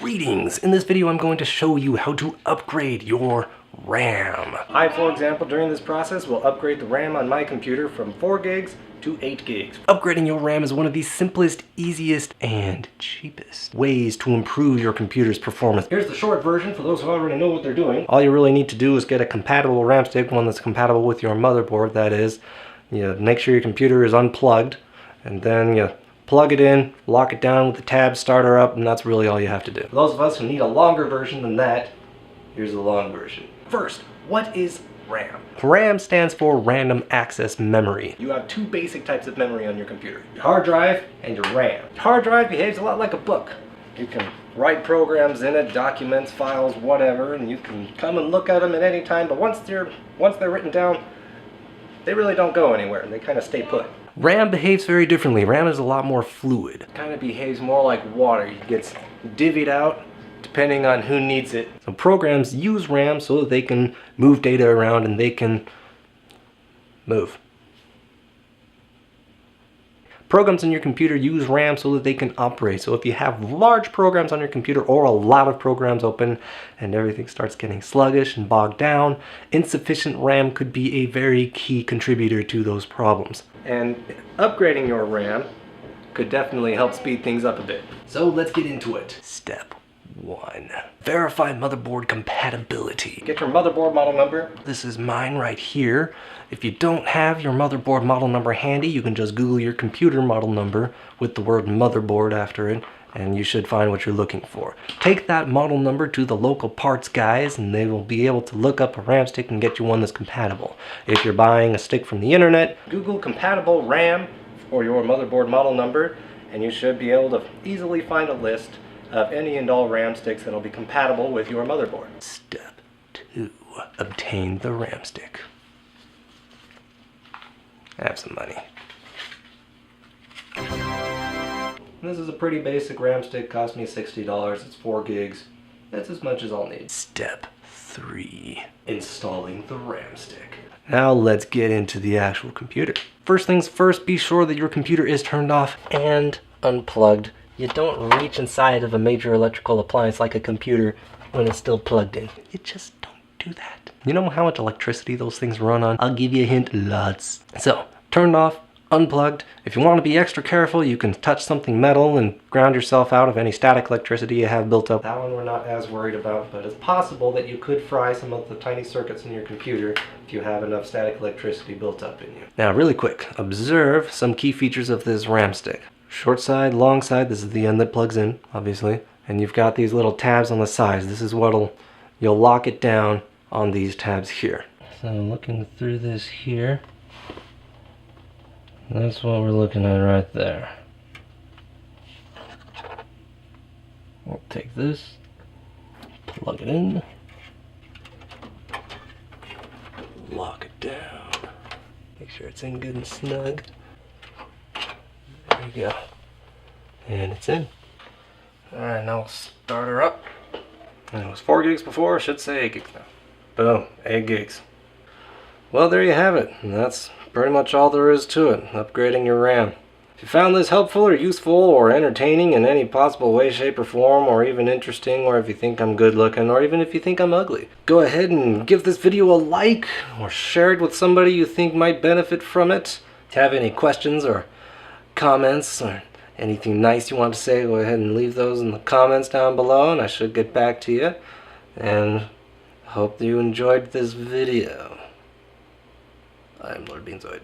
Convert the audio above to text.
Greetings! In this video I'm going to show you how to upgrade your RAM. I, for example, during this process will upgrade the RAM on my computer from 4 gigs to 8 gigs. Upgrading your RAM is one of the simplest, easiest, and cheapest ways to improve your computer's performance. Here's the short version for those who already know what they're doing. All you really need to do is get a compatible RAM stick, one that's compatible with your motherboard, that is. You make sure your computer is unplugged, and then you plug it in, lock it down with the tab, start her up, and that's really all you have to do. For those of us who need a longer version than that, here's the long version. First, what is RAM? RAM stands for Random Access Memory. You have two basic types of memory on your computer: your hard drive and your RAM. Your hard drive behaves a lot like a book. You can write programs in it, documents, files, whatever, and you can come and look at them at any time, but once they're written down, they really don't go anywhere. They kind of stay put. RAM behaves very differently. RAM is a lot more fluid. It kind of behaves more like water. It gets divvied out depending on who needs it. So programs use RAM so that they can move data around and they can move. Programs on your computer use RAM so that they can operate. So if you have large programs on your computer or a lot of programs open and everything starts getting sluggish and bogged down, insufficient RAM could be a very key contributor to those problems. And upgrading your RAM could definitely help speed things up a bit. So let's get into it. Step 1. Verify motherboard compatibility. Get your motherboard model number. This is mine right here. If you don't have your motherboard model number handy, you can just Google your computer model number with the word motherboard after it, and you should find what you're looking for. Take that model number to the local parts guys, and they will be able to look up a RAM stick and get you one that's compatible. If you're buying a stick from the internet, Google compatible RAM for your motherboard model number, and you should be able to easily find a list of any and all RAM sticks that will be compatible with your motherboard. Step 2. Obtain the RAM stick. Have some money. This is a pretty basic RAM stick, cost me $60, it's 4 gigs. That's as much as I'll need. Step 3. Installing the RAM stick. Now let's get into the actual computer. First things first, be sure that your computer is turned off and unplugged. You don't reach inside of a major electrical appliance like a computer when it's still plugged in. You just don't do that. You know how much electricity those things run on? I'll give you a hint, lots. So, turned off, unplugged. If you want to be extra careful, you can touch something metal and ground yourself out of any static electricity you have built up. That one we're not as worried about, but it's possible that you could fry some of the tiny circuits in your computer if you have enough static electricity built up in you. Now, really quick, observe some key features of this RAM stick. Short side, long side, this is the end that plugs in, obviously. And you've got these little tabs on the sides. This is what'll, you'll lock it down on these tabs here. So looking through this here, that's what we're looking at right there. We'll take this, plug it in, lock it down, make sure it's in good and snug. There you go. And it's in. Alright, now we'll start her up. And it was 4 gigs before, I should say 8 gigs now. Boom, 8 gigs. Well, there you have it. And that's pretty much all there is to it, upgrading your RAM. If you found this helpful or useful or entertaining in any possible way, shape, or form, or even interesting, or if you think I'm good looking, or even if you think I'm ugly, go ahead and give this video a like, or share it with somebody you think might benefit from it. If you have any questions or comments or anything nice you want to say, go ahead and leave those in the comments down below and I should get back to you. And hope you enjoyed this video. I'm Lord Beanzoid.